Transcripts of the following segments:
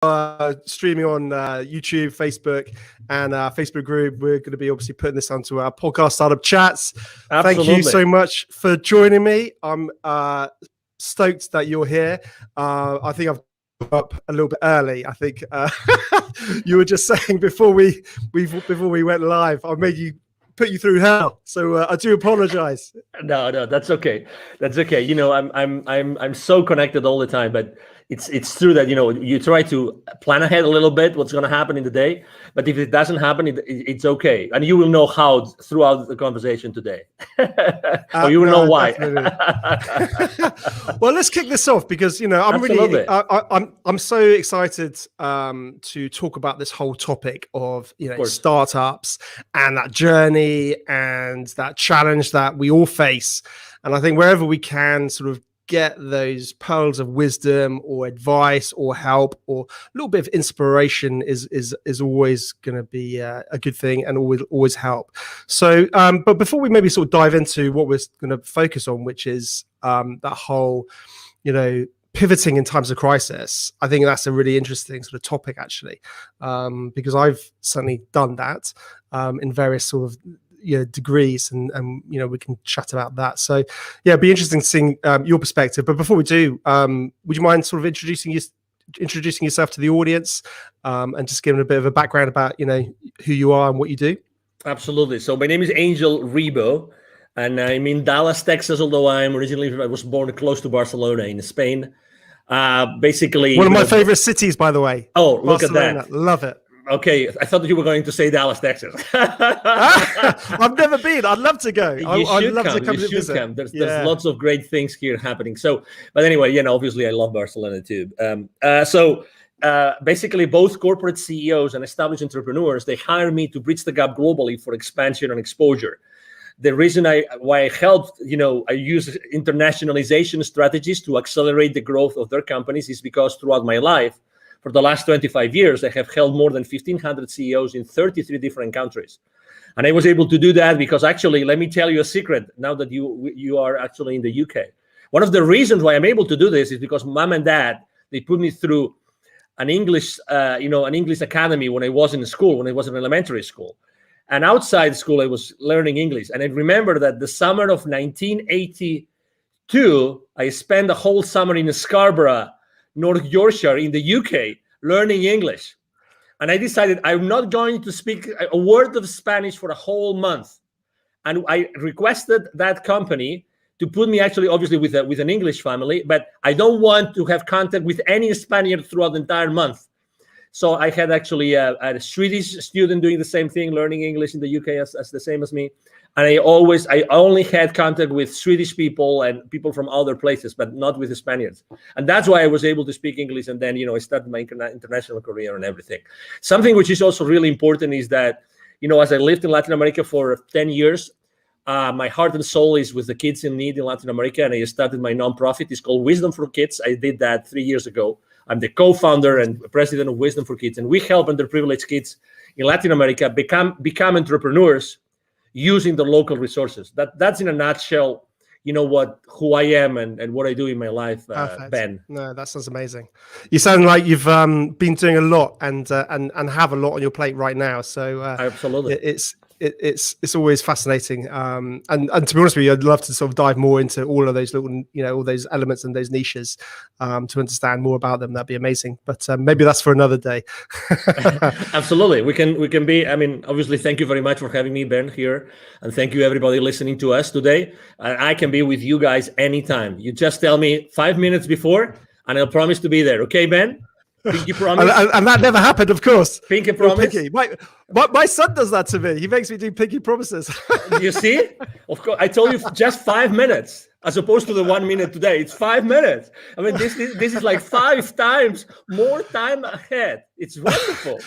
streaming on YouTube, Facebook, and Facebook group. We're going to be obviously putting this onto our podcast, Startup Chats. Absolutely. Thank you so much for joining me. I'm stoked that you're here. I think I've up a little bit early. I think you were just saying before we went live, I made you put you through hell. So I do apologize. No, that's okay. That's okay. You know, I'm so connected all the time, but it's true that, you know, you try to plan ahead a little bit what's going to happen in the day, but if it doesn't happen, it's okay, and you will know how throughout the conversation today, or you will know why. Well, let's kick this off because, you know, I'm so excited to talk about this whole topic of, you know, startups and that journey and that challenge that we all face, and I think wherever we can sort of get those pearls of wisdom or advice or help or a little bit of inspiration is always going to be a good thing and always help. So but before we maybe sort of dive into what we're going to focus on, which is that whole, you know, pivoting in times of crisis, I think that's a really interesting sort of topic actually, because I've certainly done that in various sort of, you know, degrees, and you know, we can chat about that. So yeah, it'd be interesting seeing your perspective. But before we do, would you mind sort of introducing yourself to the audience, and just giving a bit of a background about, you know, who you are and what you do? Absolutely. So my name is Angel Ribo, and I'm in Dallas, Texas, although I was born close to Barcelona in Spain. Basically one of my favorite cities, by the way. Oh, look Barcelona. at that. Love it. Okay, I thought that you were going to say Dallas, Texas. I've never been. I'd love to go. I'd love to come to visit. There's lots of great things here happening. So, but anyway, you know, obviously I love Barcelona too. Basically, both corporate CEOs and established entrepreneurs, they hire me to bridge the gap globally for expansion and exposure. The reason why I helped, you know, I use internationalization strategies to accelerate the growth of their companies is because throughout my life, for the last 25 years, I have held more than 1,500 CEOs in 33 different countries. And I was able to do that because actually, let me tell you a secret now that you are actually in the UK. One of the reasons why I'm able to do this is because mom and dad, they put me through an English academy when I was in school, when I was in elementary school. And outside school, I was learning English. And I remember that the summer of 1982, I spent a whole summer in Scarborough, North Yorkshire in the UK, learning English. And I decided I'm not going to speak a word of Spanish for a whole month. And I requested that company to put me actually, obviously, with an English family, but I don't want to have contact with any Spaniard throughout the entire month. So I had actually a Swedish student doing the same thing, learning English in the UK as the same as me. And I only had contact with Swedish people and people from other places, but not with the Spaniards. And that's why I was able to speak English. And then, you know, I started my international career and everything. Something which is also really important is that, you know, as I lived in Latin America for 10 years, my heart and soul is with the kids in need in Latin America. And I started my nonprofit. It's called Wisdom for Kids. I did that 3 years ago. I'm the co-founder and president of Wisdom for Kids. And we help underprivileged kids in Latin America become entrepreneurs using the local resources. That's in a nutshell, you know, who I am and what I do in my life, Ben. No, that sounds amazing. You sound like you've been doing a lot and have a lot on your plate right now. So absolutely, it's always fascinating. And to be honest with you, I'd love to sort of dive more into all of those little, you know, all those elements and those niches to understand more about them. That'd be amazing. But maybe that's for another day. Absolutely. We can be, I mean, obviously, thank you very much for having me, Ben, here. And thank you, everybody listening to us today. I can be with you guys anytime. You just tell me 5 minutes before, and I'll promise to be there. Okay, Ben? Pinky promise. and that never happened, of course. Pinky promise. Pinky. My son does that to me. He makes me do pinky promises. You see? Of course, I told you just 5 minutes, as opposed to the 1 minute today. It's 5 minutes. I mean, this is like 5 times more time ahead. It's wonderful.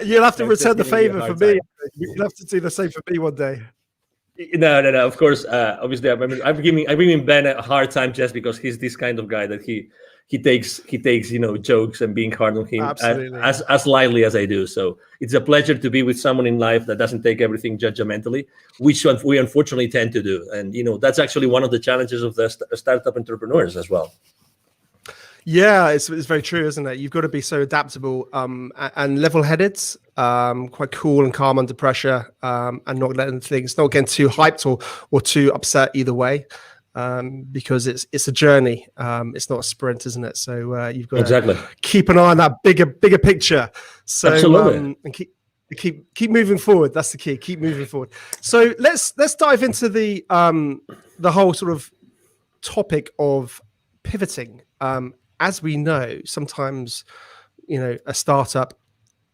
You'll have to return the favor for me. You'll have to do the same for me one day. No. Of course, obviously, I'm giving Ben a hard time just because he's this kind of guy that he takes you know, jokes and being hard on him as lightly as I do. So it's a pleasure to be with someone in life that doesn't take everything judgmentally, which we unfortunately tend to do. And you know, that's actually one of the challenges of the startup entrepreneurs as well. Yeah, it's very true, isn't it? You've got to be so adaptable and level-headed, quite cool and calm under pressure, and not getting too hyped or too upset either way, because it's a journey. It's not a sprint, isn't it? So you've got to keep an eye on that bigger picture. So Absolutely. And keep moving forward. That's the key. Keep moving forward. So let's dive into the whole sort of topic of pivoting. As we know, sometimes, a startup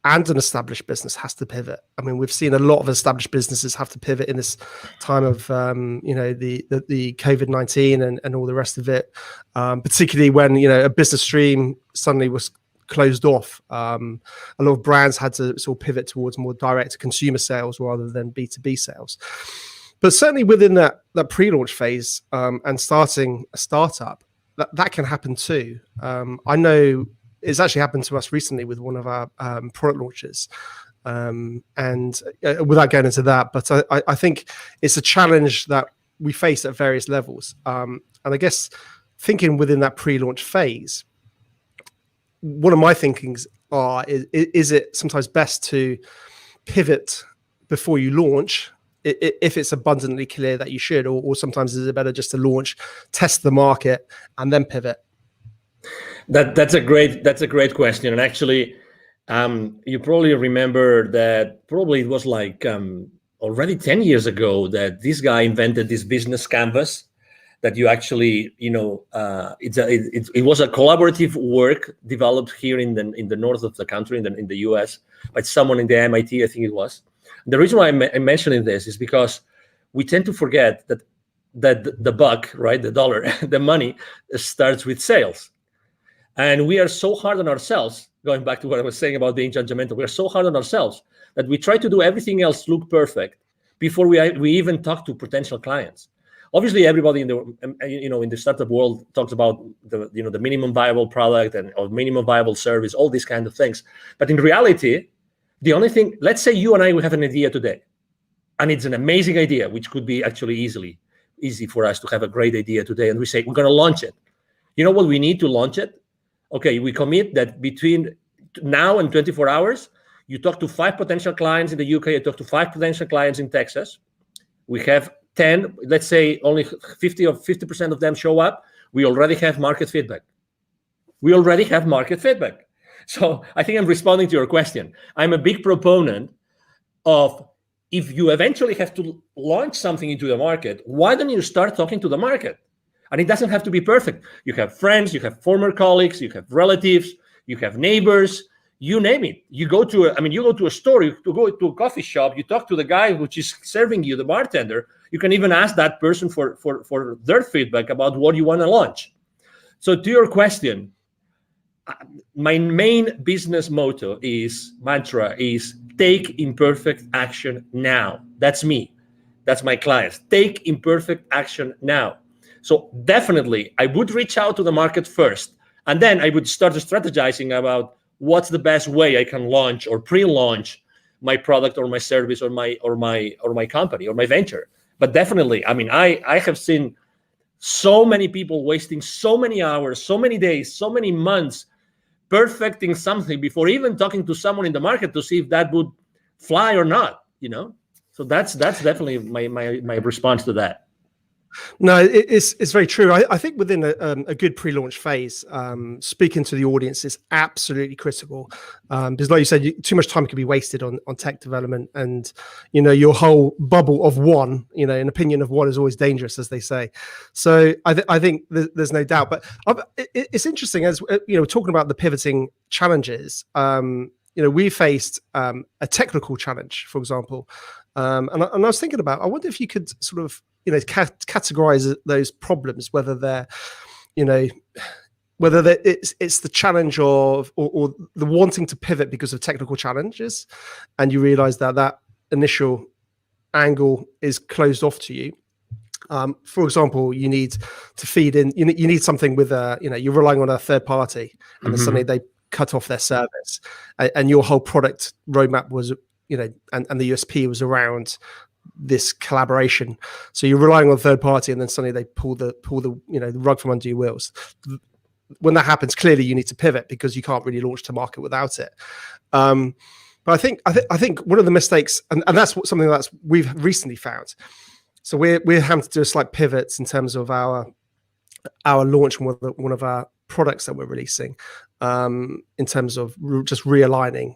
and an established business has to pivot. I mean, we've seen a lot of established businesses have to pivot in this time of, the COVID-19 and all the rest of it, particularly when, a business stream suddenly was closed off. A lot of brands had to sort of pivot towards more direct consumer sales rather than B2B sales. But certainly within that pre-launch phase and starting a startup, that can happen too. I know it's actually happened to us recently with one of our product launches. And without going into that, but I think it's a challenge that we face at various levels. And I guess thinking within that pre-launch phase, one of my thinkings is it sometimes best to pivot before you launch, if it's abundantly clear that you should, or sometimes is it better just to launch, test the market, and then pivot? That's a great question. And actually, you probably remember that probably it was like already 10 years ago that this guy invented this business canvas that you actually, it was a collaborative work developed here in the north of the country, in the US, by someone in the MIT, I think it was. The reason why I'm mentioning this is because we tend to forget that the buck, right, the dollar, the money starts with sales. And we are so hard on ourselves, going back to what I was saying about being judgmental, we are so hard on ourselves that we try to do everything else look perfect before we even talk to potential clients. Obviously, everybody in the startup world talks about the minimum viable product or minimum viable service, all these kind of things. But in reality, the only thing, let's say you and I, we have an idea today, and it's an amazing idea, which could be actually easy for us to have a great idea today. And we say, we're going to launch it. You know what we need to launch it? Okay, we commit that between now and 24 hours, you talk to 5 potential clients in the UK, you talk to 5 potential clients in Texas. We have 10, let's say only 50% of them show up. We already have market feedback. So I think I'm responding to your question. I'm a big proponent of, if you eventually have to launch something into the market, why don't you start talking to the market? And it doesn't have to be perfect. You have friends, you have former colleagues, you have relatives, you have neighbors, you name it. You go to a store, you go to a coffee shop, you talk to the guy which is serving you, the bartender. You can even ask that person for their feedback about what you want to launch. So to your question, my main business mantra is take imperfect action now. That's me. That's my clients. Take imperfect action now. So definitely, I would reach out to the market first, and then I would start strategizing about what's the best way I can launch or pre-launch my product or my service or my company or my venture. But definitely, I mean, I have seen so many people wasting so many hours, so many days, so many months perfecting something before even talking to someone in the market to see if that would fly or not. So that's definitely my response to that. No, it's very true. I think within a good pre-launch phase, speaking to the audience is absolutely critical, because like you said, too much time can be wasted on tech development, and your whole bubble of one, an opinion of one is always dangerous, as they say. So I think there's no doubt. But it's interesting, as talking about the pivoting challenges. We faced a technical challenge, for example, and I was thinking about, I wonder if you could sort of categorize those problems, whether they're it's the challenge of or the wanting to pivot because of technical challenges, and you realize that initial angle is closed off to you. For example, you need to feed in, you need something with you're relying on a third party, and then suddenly they cut off their service, and your whole product roadmap was and the USP was around this collaboration. So you're relying on a third party, and then suddenly they pull the rug from under your wheels. when that happens, clearly you need to pivot because you can't really launch to market without it. But I think one of the mistakes, and that's something that we've recently found. So we're having to do a slight pivots in terms of our launch, one of our products that we're releasing, in terms of just realigning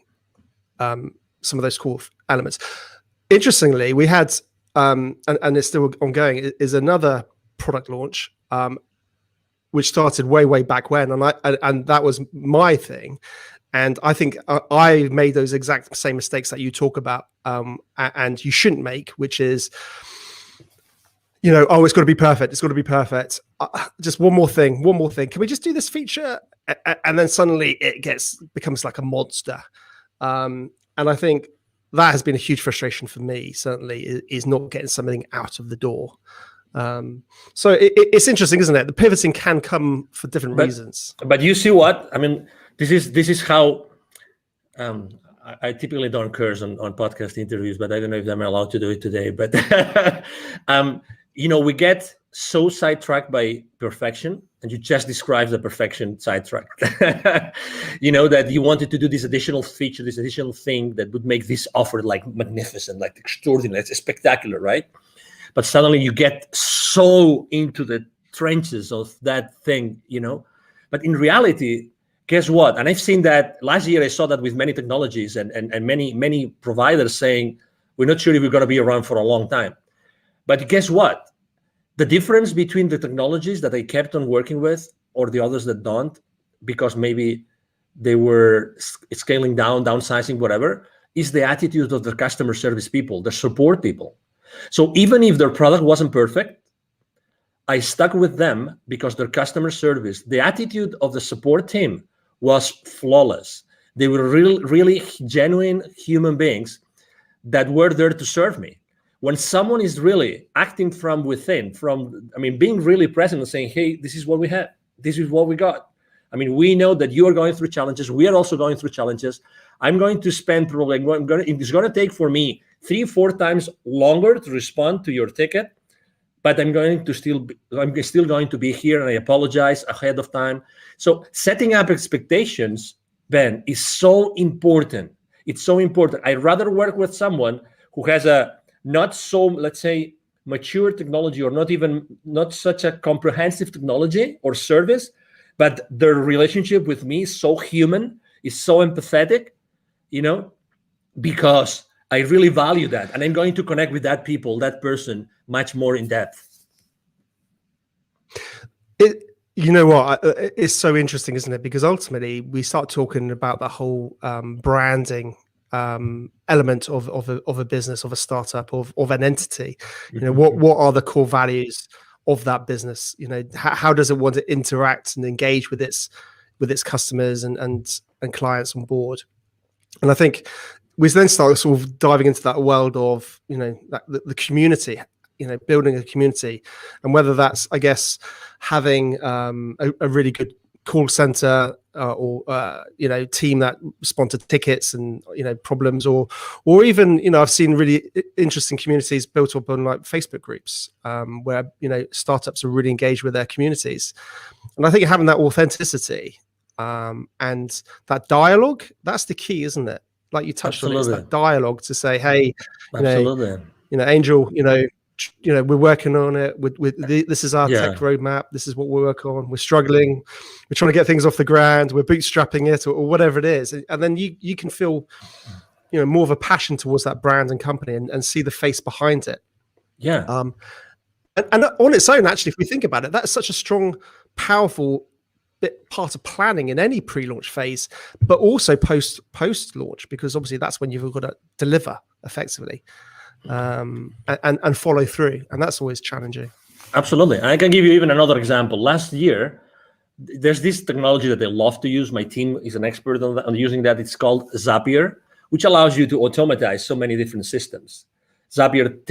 some of those core elements. Interestingly, we had, and it's still ongoing, is another product launch, which started way back when, and that was my thing. And I think I made those exact same mistakes that you talk about, and you shouldn't make, which is, it's got to be perfect. It's got to be perfect. Just one more thing. Can we just do this feature? And then suddenly it becomes like a monster. And I think that has been a huge frustration for me, certainly, is not getting something out of the door. So it's interesting, isn't it? The pivoting can come for different reasons. But you see what? I mean, this is how I typically don't curse on podcast interviews, but I don't know if I'm allowed to do it today. But we get so sidetracked by perfection, and you just described the perfection sidetrack. That you wanted to do this additional feature, this additional thing that would make this offer like magnificent, like extraordinary, it's spectacular, right? But suddenly you get so into the trenches of that thing, But in reality, guess what? And I've seen that last year. I saw that with many technologies and many providers saying, we're not sure if we're going to be around for a long time. But guess what? The difference between the technologies that I kept on working with or the others that don't, because maybe they were scaling down, downsizing, whatever, is the attitude of the customer service people, the support people. So even if their product wasn't perfect, I stuck with them because their customer service, the attitude of the support team was flawless. They were really genuine human beings that were there to serve me. When someone is really acting from within, being really present and saying, hey, this is what we have. This is what we got. We know that you are going through challenges. We are also going through challenges. I'm going to spend probably, it's going to take for me 3-4 times longer to respond to your ticket, but I'm still going to be here, and I apologize ahead of time. So setting up expectations, Ben, is so important. It's so important. I'd rather work with someone who has a not so, let's say, mature technology, or not such a comprehensive technology or service, but their relationship with me is so human, is so empathetic, because I really value that, and I'm going to connect with that person much more in depth. It's so interesting, isn't it? Because ultimately we start talking about the whole branding element of a business, of a startup, of an entity. What are the core values of that business? How does it want to interact and engage with its customers and clients on board? And I think we then start sort of diving into that world of the community, building a community, and whether that's, I guess, having a really good call center or team that respond to tickets and problems, or even I've seen really interesting communities built up on like Facebook groups where startups are really engaged with their communities. And I think having that authenticity and that dialogue, that's the key, isn't it? Like you touched on, it's that dialogue to say, hey, Angel, we're working on it. This is our tech roadmap. This is what we work on. We're struggling. We're trying to get things off the ground. We're bootstrapping it, or whatever it is. And then you can feel, more of a passion towards that brand and company, and see the face behind it. Yeah. And on its own, actually, if we think about it, that's such a strong, powerful part of planning in any pre-launch phase, but also post-launch, because obviously that's when you've got to deliver effectively. And follow through, and that's always challenging. Absolutely. I can give you even another example. Last year, there's this technology that they love to use. My team is an expert on using that. It's called Zapier, which allows you to automatize so many different systems. Zapier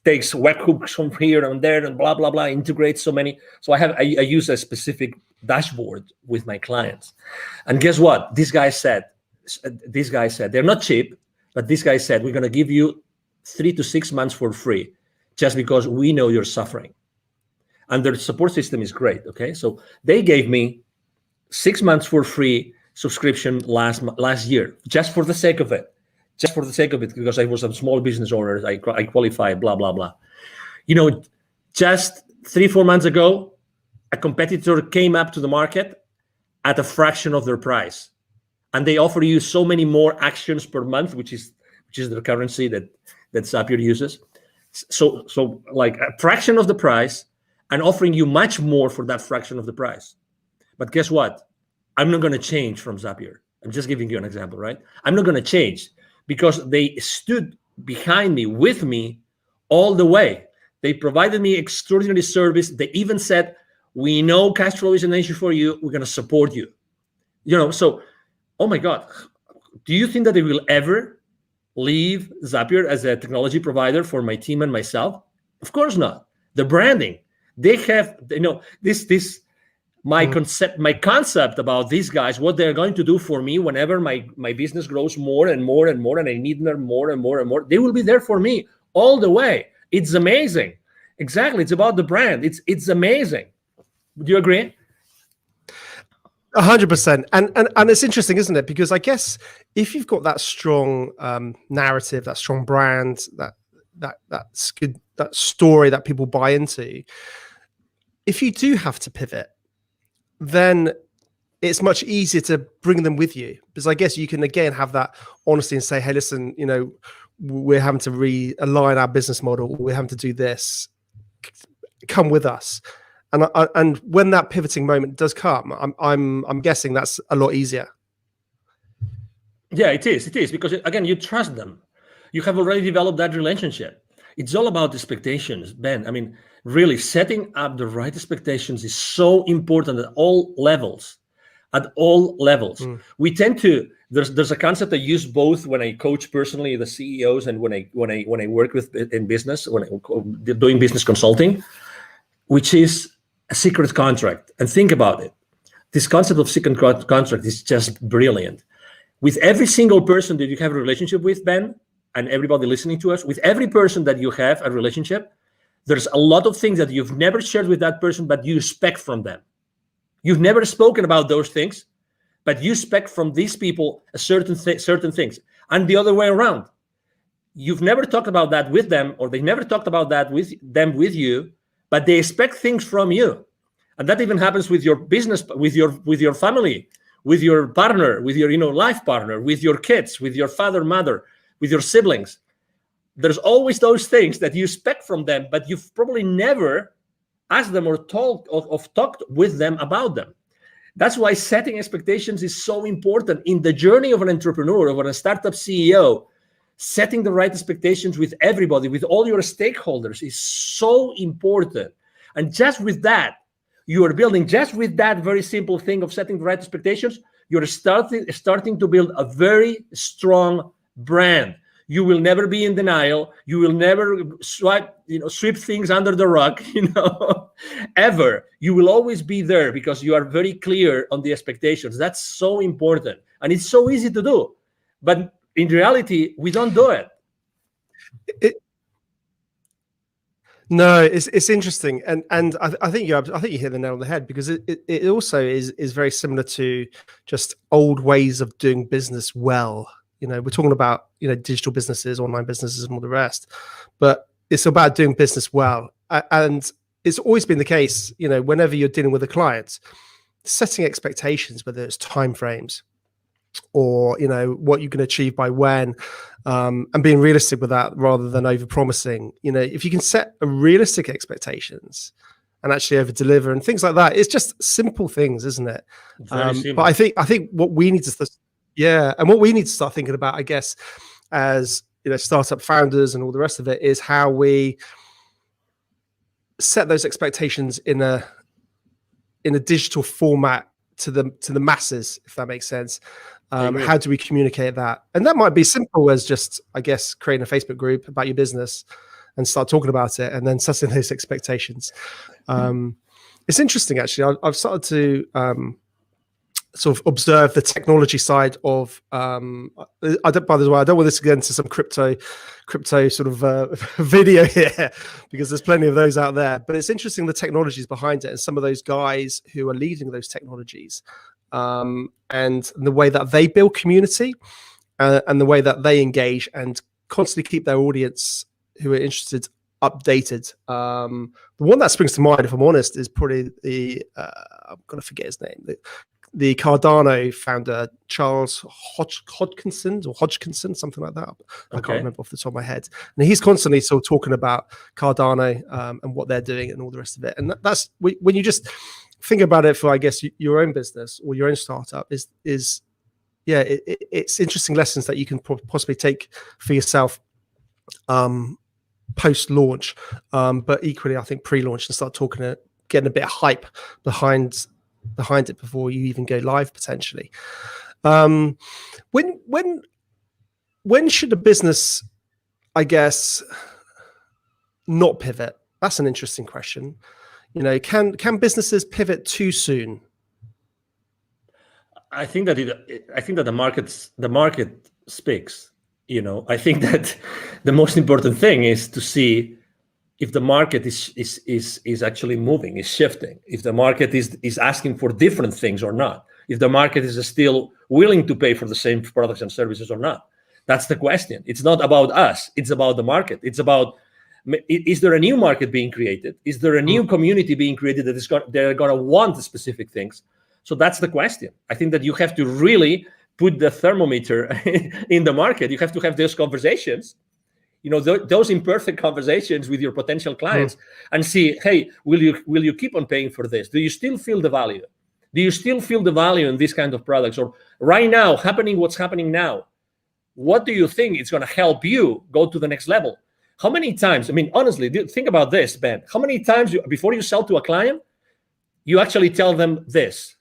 takes webhooks from here and there and blah blah blah, integrates so many. So I use a specific dashboard with my clients, and guess what? This guy said they're not cheap, but this guy said, we're going to give you 3 to 6 months for free, just because we know you're suffering. And their support system is great. Okay, so they gave me 6 months for free subscription last year, just for the sake of it. Just for the sake of it, because I was a small business owner, I qualified, blah, blah, blah. Just 3-4 months ago, a competitor came up to the market at a fraction of their price. And they offer you so many more actions per month, which is the currency that Zapier uses. So like a fraction of the price and offering you much more for that fraction of the price. But guess what? I'm not going to change from Zapier. I'm just giving you an example, right? I'm not going to change because they stood behind me, with me all the way. They provided me extraordinary service. They even said, we know cash flow is an issue for you. We're going to support you. So, oh my God, do you think that they will ever leave Zapier as a technology provider for my team and myself? Of course not. The branding, they have, my concept about these guys, what they're going to do for me whenever my business grows more and more and more, and I need them more and more and more, they will be there for me all the way. It's amazing. Exactly. It's about the brand. It's amazing. Do you agree? 100%. And it's interesting, isn't it? Because I guess if you've got that strong narrative, that strong brand, that's good, that story that people buy into, if you do have to pivot, then it's much easier to bring them with you, because I guess you can again have that honesty and say, hey, listen, we're having to realign our business model. We're having to do this. Come with us. And when that pivoting moment does come, I'm guessing that's a lot easier. Yeah, it is because again, you trust them. You have already developed that relationship. It's all about expectations, Ben. I mean, really setting up the right expectations is so important at all levels. We tend to, there's a concept I use both when I coach personally the CEOs and when I work with in business, when I'm doing business consulting, which is a secret contract. And think about it. This concept of secret contract is just brilliant. With every single person that you have a relationship with, Ben, and everybody listening to us, with every person that you have a relationship, there's a lot of things that you've never shared with that person, but you expect from them. You've never spoken about those things, but you expect from these people a certain things. And the other way around. You've never talked about that with them, or they never talked about that with you, but they expect things from you. And that even happens with your business, with your family, with your partner, with your life partner, with your kids, with your father, mother, with your siblings. There's always those things that you expect from them, but you've probably never asked them or talked with them about them. That's why setting expectations is so important in the journey of an entrepreneur, of a startup CEO. Setting the right expectations with everybody, with all your stakeholders, is so important. And just with that, you are building, just with that very simple thing of setting the right expectations, you're starting to build a very strong brand. You will never be in denial. You will never sweep things under the rug, ever. You will always be there because you are very clear on the expectations. That's so important. And it's so easy to do. But in reality, we don't do it. No, it's interesting, and I think you hit the nail on the head, because it also is very similar to just old ways of doing business well. We're talking about digital businesses, online businesses, and all the rest, but it's about doing business well, and it's always been the case. Whenever you're dealing with a client, setting expectations, whether it's timeframes or what you can achieve by when, and being realistic with that rather than over promising. If you can set a realistic expectations and actually over deliver and things like that, it's just simple things, isn't it? But I think what we need to start thinking about, I guess, as startup founders and all the rest of it, is how we set those expectations in a digital format to the masses, if that makes sense. How do we communicate that? And that might be simple as just, I guess, creating a Facebook group about your business and start talking about it, and then setting those expectations. It's interesting, actually. I've started to sort of observe the technology side of. By the way, I don't want this to get into some crypto sort of video here, because there's plenty of those out there. But it's interesting the technologies behind it, and some of those guys who are leading those technologies. and the way that they build community, and the way that they engage and constantly keep their audience who are interested updated. The one that springs to mind, if I'm honest, is probably the I'm gonna forget his name. The Cardano founder, Charles Hodgkinson, something like that. I can't remember off the top of my head. And he's constantly sort of talking about Cardano and what they're doing and all the rest of it. And that's when you just think about it for, I guess, your own business or your own startup it's interesting lessons that you can possibly take for yourself post-launch, but equally, I think pre-launch, and start getting a bit of hype behind it before you even go live potentially. When should a business, I guess, not pivot? That's an interesting question. Can businesses pivot too soon? I think that the market speaks. I think that the most important thing is to see if the market is actually moving, is shifting, if the market is asking for different things or not, if the market is still willing to pay for the same products and services or not. That's the question. It's not about us. It's about the market. It's about, is there a new market being created? Is there a new community being created they're going to want specific things? So that's the question. I think that you have to really put the thermometer in the market. You have to have those conversations, those imperfect conversations with your potential clients, and see, hey, will you keep on paying for this? Do you still feel the value? Do you still feel the value in these kind of products? Or right now, what's happening now, what do you think is going to help you go to the next level? How many times, honestly, think about this, Ben. How many times before you sell to a client, you actually tell them this: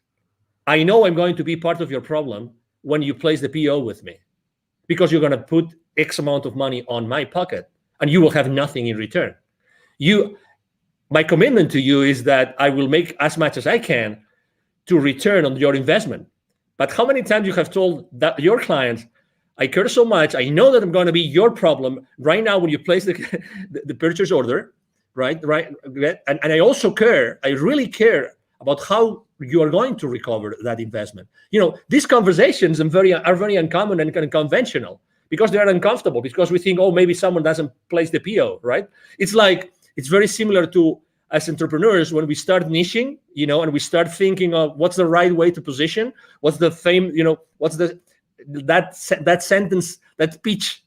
I know I'm going to be part of your problem when you place the PO with me, because you're going to put X amount of money on my pocket and you will have nothing in return. My commitment to you is that I will make as much as I can to return on your investment. But how many times you have told that your clients, I care so much, I know that I'm going to be your problem right now when you place the purchase order, right? And I also care, I really care about how you are going to recover that investment. These conversations are very uncommon and kind of conventional, because they are uncomfortable, because we think, oh, maybe someone doesn't place the PO, right? It's very similar to, as entrepreneurs, when we start niching, and we start thinking of what's the right way to position, what's the what's that sentence, that pitch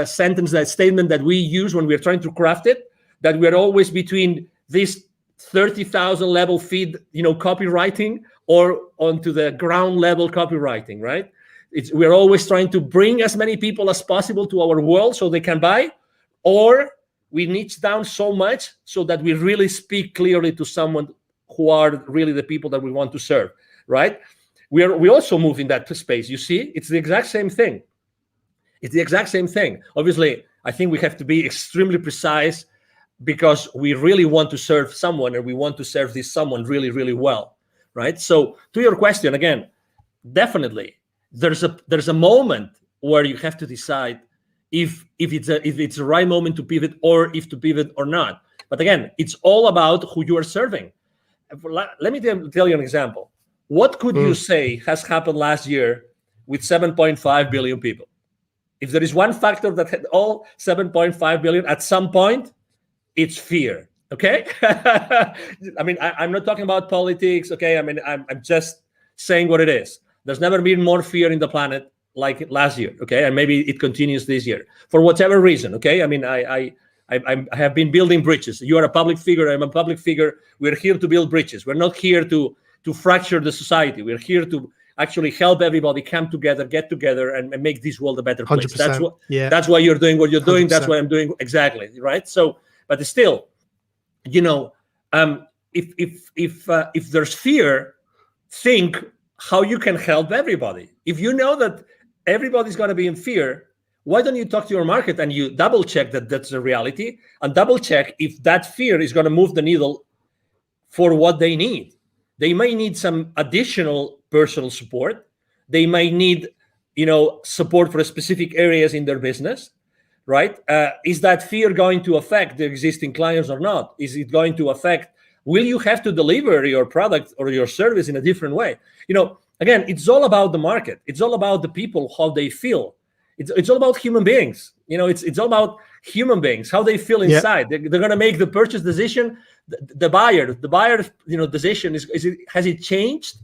sentence, that statement that we use when we're trying to craft it, that we're always between this 30,000 level feed, copywriting, or onto the ground level copywriting, right? We're always trying to bring as many people as possible to our world so they can buy, or we niche down so much so that we really speak clearly to someone who are really the people that we want to serve, right? We also move in that space. You see, it's the exact same thing. Obviously, I think we have to be extremely precise, because we really want to serve someone, and we want to serve this someone really, really well, right? So to your question, again, definitely there's a moment where you have to decide if it's the right moment to pivot, or if to pivot or not. But again, it's all about who you are serving. Let me tell you an example. What could you say has happened last year with 7.5 billion people? If there is one factor that had all 7.5 billion at some point, it's fear. Okay. I'm not talking about politics. Okay. I'm just saying what it is. There's never been more fear in the planet like last year. Okay. And maybe it continues this year for whatever reason. Okay. I have been building bridges. You are a public figure. I'm a public figure. We're here to build bridges. We're not here to fracture the society. We're here to actually help everybody come together, get together, and make this world a better place. That's why you're doing what you're doing. 100%. That's what I'm doing. Exactly. Right. So, but still, if there's fear, think how you can help everybody. If you know that everybody's going to be in fear, why don't you talk to your market and you double check that that's the reality, and double check if that fear is going to move the needle for what they need. They may need some additional personal support. They may need, support for specific areas in their business. Right? Is that fear going to affect the existing clients or not? Is it going to affect will you have to deliver your product or your service in a different way? Again, it's all about the market. It's all about the people, how they feel. It's all about human beings. It's all about human beings, how they feel inside. They're going to make the purchase decision. The buyer, decision has it changed?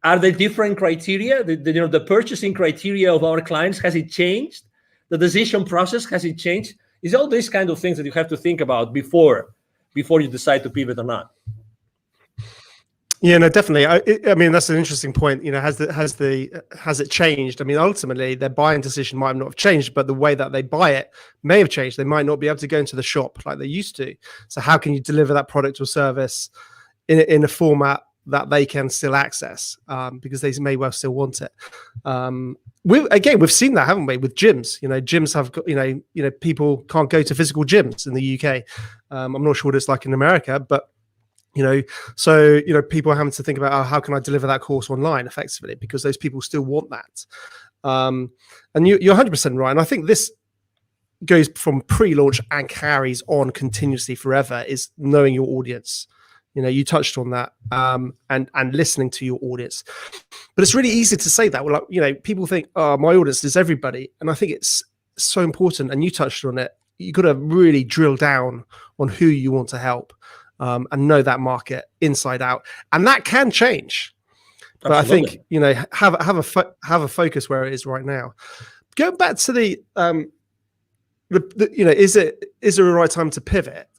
Are there different criteria? The purchasing criteria of our clients, has it changed? The decision process, has it changed? It's all these kind of things that you have to think about before you decide to pivot or not. Yeah, no, definitely. I mean, that's an interesting point. Has it changed? I mean, ultimately, their buying decision might not have changed, but the way that they buy it may have changed. They might not be able to go into the shop like they used to. So, how can you deliver that product or service in a format that they can still access? Because they may well still want it. We've seen that, haven't we, with gyms? Gyms have got, people can't go to physical gyms in the UK. I'm not sure what it's like in America, but so people are having to think about, how can I deliver that course online effectively, because those people still want that. And you're 100% right. And I think this goes from pre-launch and carries on continuously forever, is knowing your audience. You touched on that, and listening to your audience. But it's really easy to say that. Well, people think, oh, my audience is everybody. And I think it's so important. And you touched on it. You got to really drill down on who you want to help. And know that market inside out, and that can change. But absolutely. I think have a focus where it is right now. Going back to the is there a right time to pivot?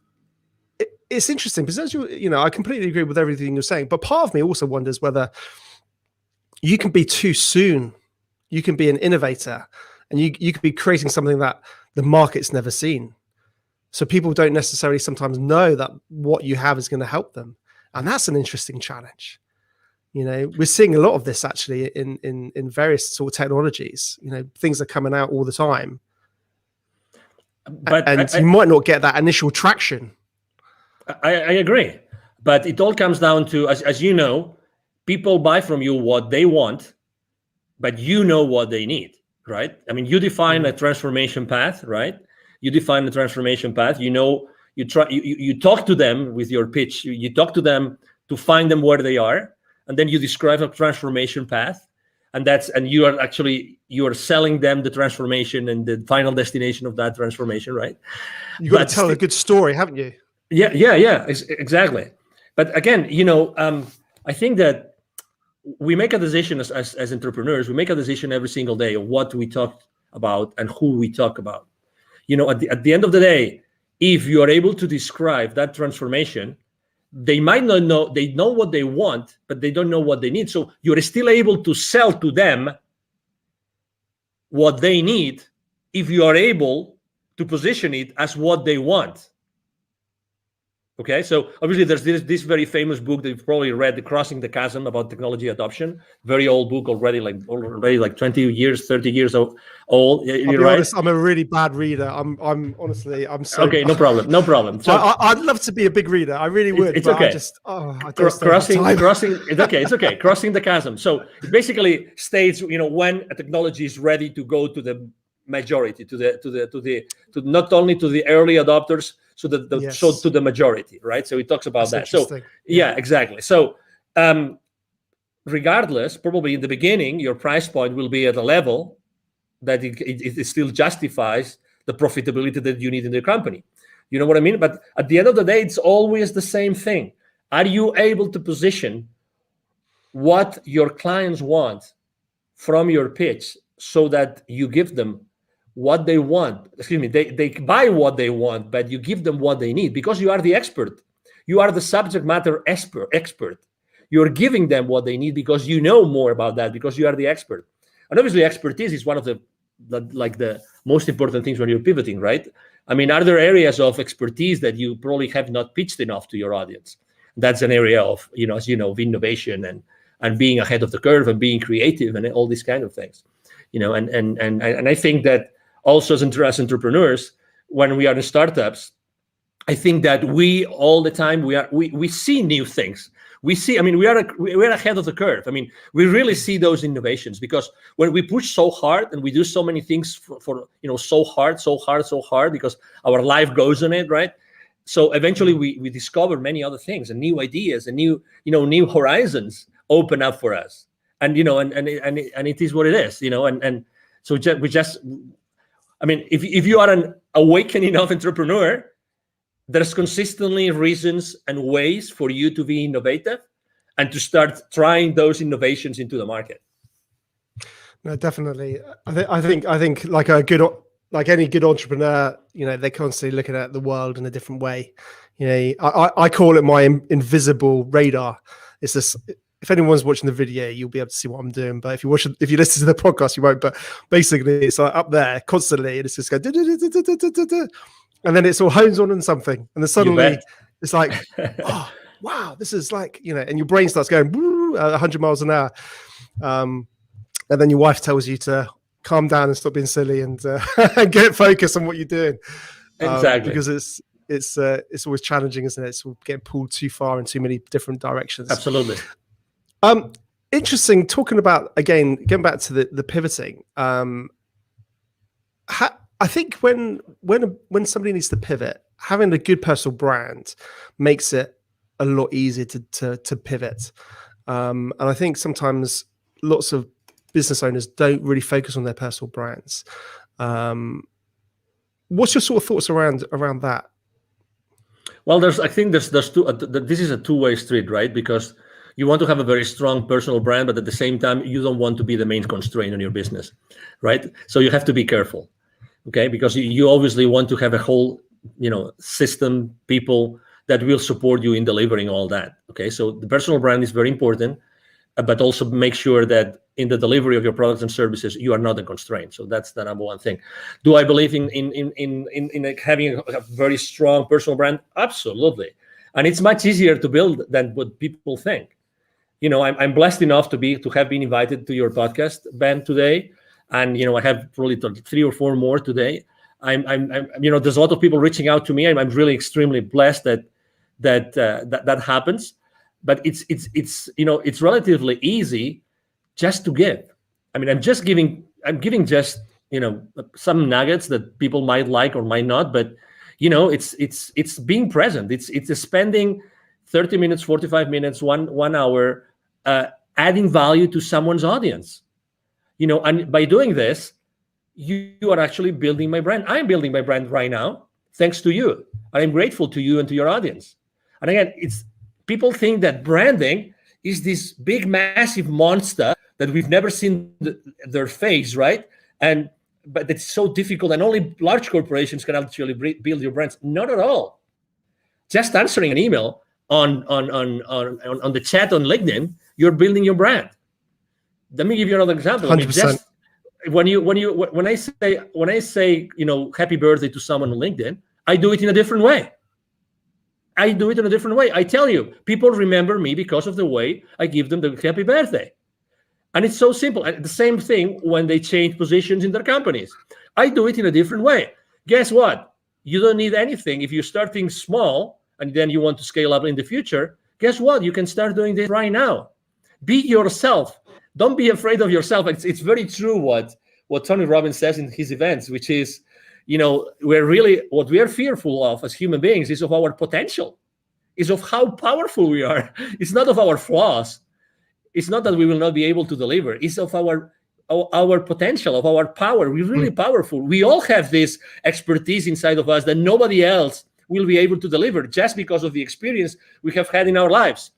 It's interesting because I completely agree with everything you're saying, but part of me also wonders whether you can be too soon. You can be an innovator, and you could be creating something that the market's never seen. So people don't necessarily sometimes know that what you have is going to help them. And that's an interesting challenge. We're seeing a lot of this actually in various sort of technologies. Things are coming out all the time. But you might not get that initial traction. I agree. But it all comes down to, as you know, people buy from you what they want, but you know what they need, right? I mean, you define a transformation path, right? You define the transformation path. You talk to them with your pitch. You talk to them to find them where they are, and then you describe a transformation path, and you are selling them the transformation and the final destination of that transformation, right? You got to tell a good story, haven't you? Yeah, exactly. But again, I think that we make a decision as entrepreneurs. We make a decision every single day of what we talk about and who we talk about. At the end of the day, if you are able to describe that transformation, they might not know, they know what they want, but they don't know what they need. So you're still able to sell to them what they need if you are able to position it as what they want. Okay, so obviously there's this very famous book that you've probably read, The Crossing the Chasm, about technology adoption. Very old book already, like 20 years, 30 years old. I'll be honest, I'm a really bad reader. I'm honestly, I'm so okay. No problem. So I'd love to be a big reader. I really would. It's okay. Crossing. It's okay. Crossing the chasm. So it basically states, when a technology is ready to go to the majority, to not only to the early adopters, so to the majority, right? So it talks about that. So yeah, exactly. So regardless, probably in the beginning, your price point will be at a level that it still justifies the profitability that you need in the company. You know what I mean? But at the end of the day, it's always the same thing. Are you able to position what your clients want from your pitch so that you give them what they want? They buy what they want, but you give them what they need because you are the expert. You are the subject matter expert. You're giving them what they need because you know more about that, because you are the expert. And obviously expertise is one of the most important things when you're pivoting, right? I mean, are there areas of expertise that you probably have not pitched enough to your audience? That's an area of, as you know, of innovation and being ahead of the curve and being creative and all these kind of things, and I think that also as entrepreneurs, when we are in startups, I think that we all the time we see new things. We are ahead of the curve. I mean, we really see those innovations because when we push so hard and we do so many things for so hard because our life goes on it, right? So eventually we discover many other things and new ideas and new horizons open up for us. And and it is what it is, and so I mean, if you are an awakening enough entrepreneur, there's consistently reasons and ways for you to be innovative and to start trying those innovations into the market. No, definitely. I think like any good entrepreneur, they're constantly looking at the world in a different way. I call it my invisible radar. It's this. If anyone's watching the video, you'll be able to see what I'm doing. But if you listen to the podcast, you won't. But basically, it's like up there constantly, and it's just going, and then it's all hones on something, and then suddenly it's like, oh wow, this is like, and your brain starts going 100 miles an hour, and then your wife tells you to calm down and stop being silly and get focused on what you're doing. Exactly, because it's always challenging, isn't it? It's getting pulled too far in too many different directions. Absolutely. Interesting. Talking about, again, getting back to the pivoting. I think when somebody needs to pivot, having a good personal brand makes it a lot easier to pivot. And I think sometimes lots of business owners don't really focus on their personal brands. What's your sort of thoughts around that? Well, I think there's two. This is a two-way street, right? Because you want to have a very strong personal brand, but at the same time, you don't want to be the main constraint on your business, right? So you have to be careful, okay? Because you obviously want to have a whole, system, people that will support you in delivering all that, okay? So the personal brand is very important, but also make sure that in the delivery of your products and services, you are not a constraint. So that's the number one thing. Do I believe in like having a very strong personal brand? Absolutely. And it's much easier to build than what people think. I'm blessed enough to have been invited to your podcast, Ben, today, and I have probably 3 or 4 more today. I'm there's a lot of people reaching out to me, and I'm really extremely blessed that happens. But it's relatively easy just to give. I mean, I'm giving just some nuggets that people might like or might not, but it's being present. It's spending 30 minutes, 45 minutes, 1 hour, adding value to someone's audience, and by doing this, you are actually building my brand. I'm building my brand right now, thanks to you. I'm grateful to you and to your audience. And again, people think that branding is this big, massive monster that we've never seen their face, right? But it's so difficult, and only large corporations can actually build your brands. Not at all. Just answering an email on the chat on LinkedIn, you're building your brand. Let me give you another example. 100%. When I say happy birthday to someone on LinkedIn, I do it in a different way. I tell you, people remember me because of the way I give them the happy birthday. And it's so simple. And the same thing when they change positions in their companies. I do it in a different way. Guess what? You don't need anything. If you're starting small and then you want to scale up in the future, guess what? You can start doing this right now. Be yourself. Don't be afraid of yourself. It's very true what Tony Robbins says in his events, which is, what we are fearful of as human beings is of our potential, is of how powerful we are. It's not of our flaws. It's not that we will not be able to deliver. It's of our potential, of our power. We're really powerful. We all have this expertise inside of us that nobody else will be able to deliver just because of the experience we have had in our lives.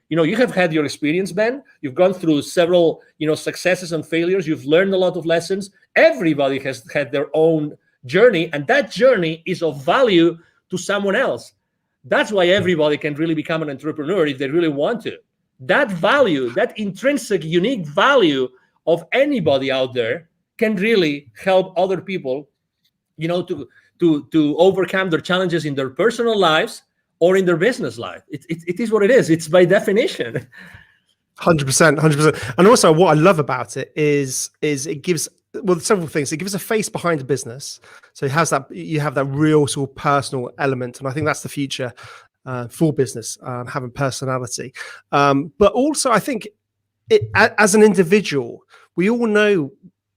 You have had your experience, Ben. You've gone through several, successes and failures. You've learned a lot of lessons. Everybody has had their own journey, and that journey is of value to someone else. That's why everybody can really become an entrepreneur if they really want to. That value, that intrinsic, unique value of anybody out there can really help other people, to overcome their challenges in their personal lives or in their business life. It is what it is. It's by definition. 100%. And also what I love about it is it gives, several things. It gives a face behind the business. So it has you have that real sort of personal element. And I think that's the future for business, having personality. But also I think as an individual, we all know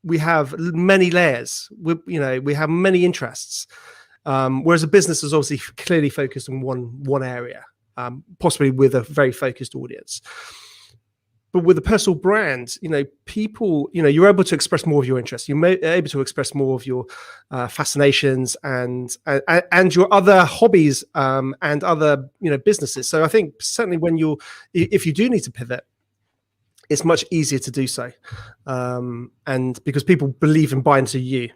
we have many layers. We have many interests. Whereas a business is obviously clearly focused on one area, possibly with a very focused audience. But with a personal brand, people, you're able to express more of your interests. You're able to express more of your fascinations and your other hobbies and other, businesses. So I think certainly if you do need to pivot, it's much easier to do so, and because people believe and buy into you,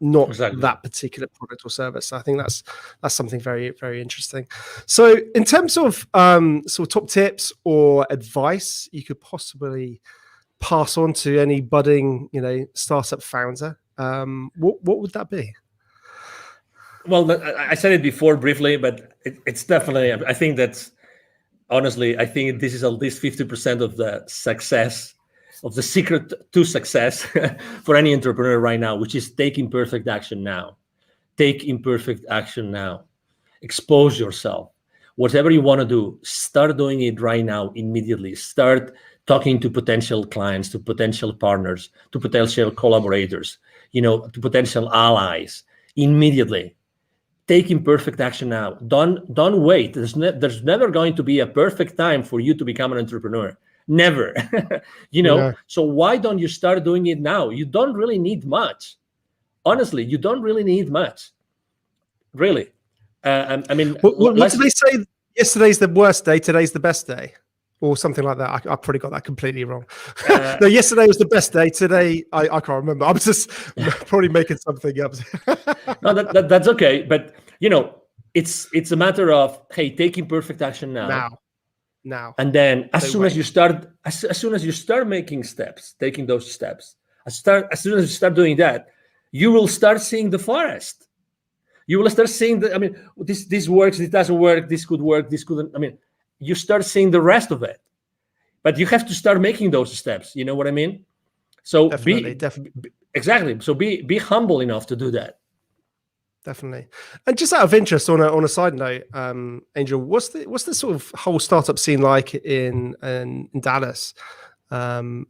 not that particular product or service. So I think that's something very, very interesting. So in terms of sort of top tips or advice you could possibly pass on to any budding, startup founder, what would that be? Well, I said it before briefly, but it's definitely, I think that's, honestly, I think this is at least 50% of the success, of the secret to success for any entrepreneur right now, which is take imperfect action now. Take imperfect action now. Expose yourself. Whatever you want to do, start doing it right now, immediately. Start talking to potential clients, to potential partners, to potential collaborators, to potential allies, immediately. Take imperfect action now. Don't wait. There's never going to be a perfect time for you to become an entrepreneur. Never. Yeah. So why don't you start doing it now? You don't really need much. Honestly, you don't really need much. Really. I mean, what did they say? Yesterday's the worst day, today's the best day, or something like that. I probably got that completely wrong. No, yesterday was the best day. Today, I can't remember. I'm just probably making something up. No, that's okay. But it's a matter of, hey, take imperfect action now. And then as soon as you start making steps, taking those steps, as soon as you start doing that, you will start seeing the forest. You will start seeing this works, this doesn't work, this could work, this couldn't. You start seeing the rest of it. But you have to start making those steps. You know what I mean? So definitely. Exactly. So be humble enough to do that. Definitely. And just out of interest, on a side note, Angel, what's the sort of whole startup scene like in Dallas, and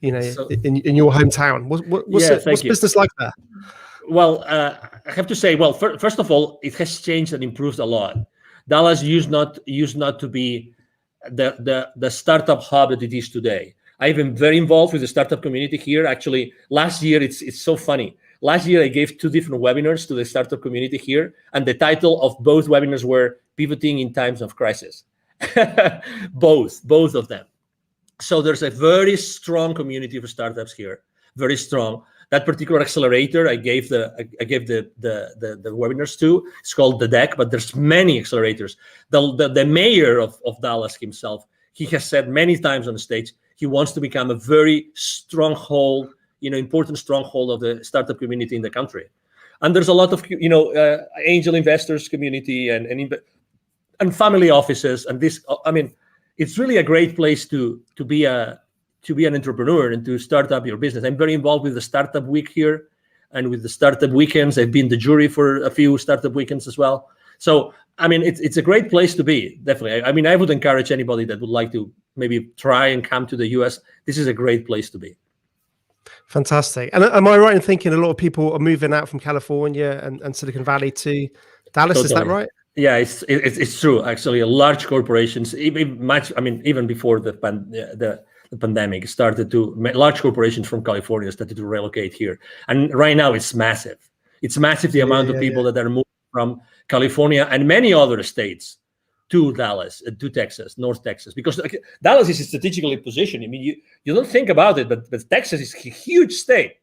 in your hometown? What's business like there? Well, I have to say, first of all, it has changed and improved a lot. Dallas used not to be the startup hub that it is today. I've been very involved with the startup community here. Actually, last year, it's so funny. Last year, I gave 2 different webinars to the startup community here, and the title of both webinars were Pivoting in Times of Crisis. both of them. So there's a very strong community for startups here, very strong. That particular accelerator I gave the webinars to, it's called The Deck, but there's many accelerators. The mayor of Dallas himself, he has said many times on the stage, he wants to become a very stronghold, important stronghold of the startup community in the country. And there's a lot of, angel investors community and family offices. And this, it's really a great place to be an entrepreneur and to start up your business. I'm very involved with the Startup Week here and with the Startup Weekends. I've been the jury for a few Startup Weekends as well. So, it's a great place to be, definitely. I would encourage anybody that would like to maybe try and come to the US. This is a great place to be. Fantastic. And am I right in thinking a lot of people are moving out from California and Silicon Valley to Dallas? Totally. Is that right? Yeah, it's true. Actually, large corporations, even before the pandemic started large corporations from California started to relocate here. And right now it's massive. It's massive, the amount of people that are moving from California and many other states to Dallas, to Texas, North Texas, because Dallas is strategically positioned. You don't think about it, but Texas is a huge state.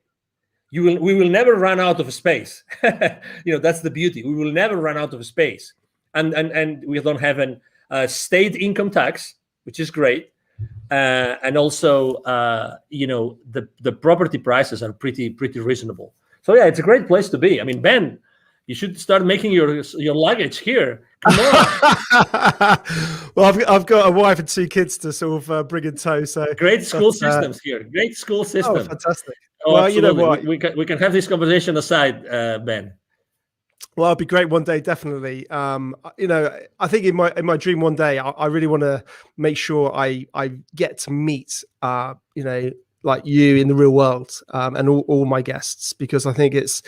We will never run out of space. That's the beauty. We will never run out of space. And we don't have a state income tax, which is great. And also, the property prices are pretty reasonable. So yeah, it's a great place to be. Ben, you should start making your luggage here. Come on. Well, I've got a wife and 2 kids to sort of bring in tow. So great school systems here. Great school system. Oh, fantastic. Well, absolutely. You know what? We can have this conversation aside, Ben. Well, it'd be great one day, definitely. I think in my dream one day, I really want to make sure I get to meet, like you in the real world, and all my guests, because I think it's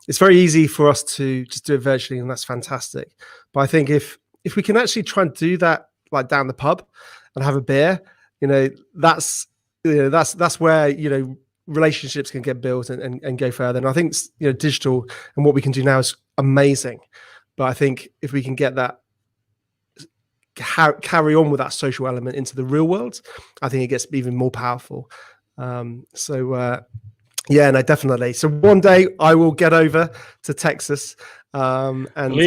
it's very easy for us to just do it virtually, and that's fantastic. But I think if we can actually try and do that, like down the pub and have a beer, that's where relationships can get built and go further. And I think digital and what we can do now is amazing. But I think if we can get that, carry on with that social element into the real world, I think it gets even more powerful. Yeah, no, definitely. So one day I will get over to Texas and come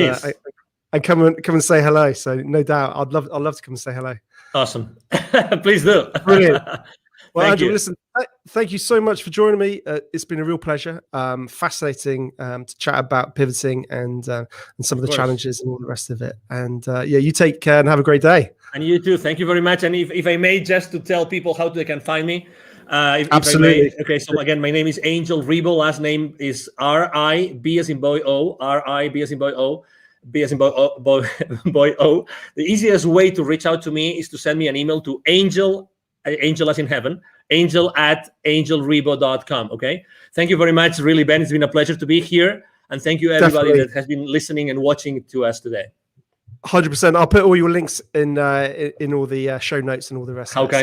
and say hello. So no doubt, I'd love to come and say hello. Awesome. Please do. Brilliant. Well, Angel, listen, thank you so much for joining me. It's been a real pleasure. Fascinating to chat about pivoting and some of the challenges and all the rest of it. And you take care and have a great day. And you too. Thank you very much. And if I may, just to tell people how they can find me. Absolutely. Okay, so again, my name is Angel Ribo. Last name is R-I-B as in boy O. R-I-B as in boy O. B as in boy O. The easiest way to reach out to me is to send me an email to angel as in heaven, angel@angelribo.com. Okay. Thank you very much. Really, Ben, it's been a pleasure to be here. And thank you everybody that has been listening and watching to us today. 100%. I'll put all your links in all the show notes and all the rest. How kind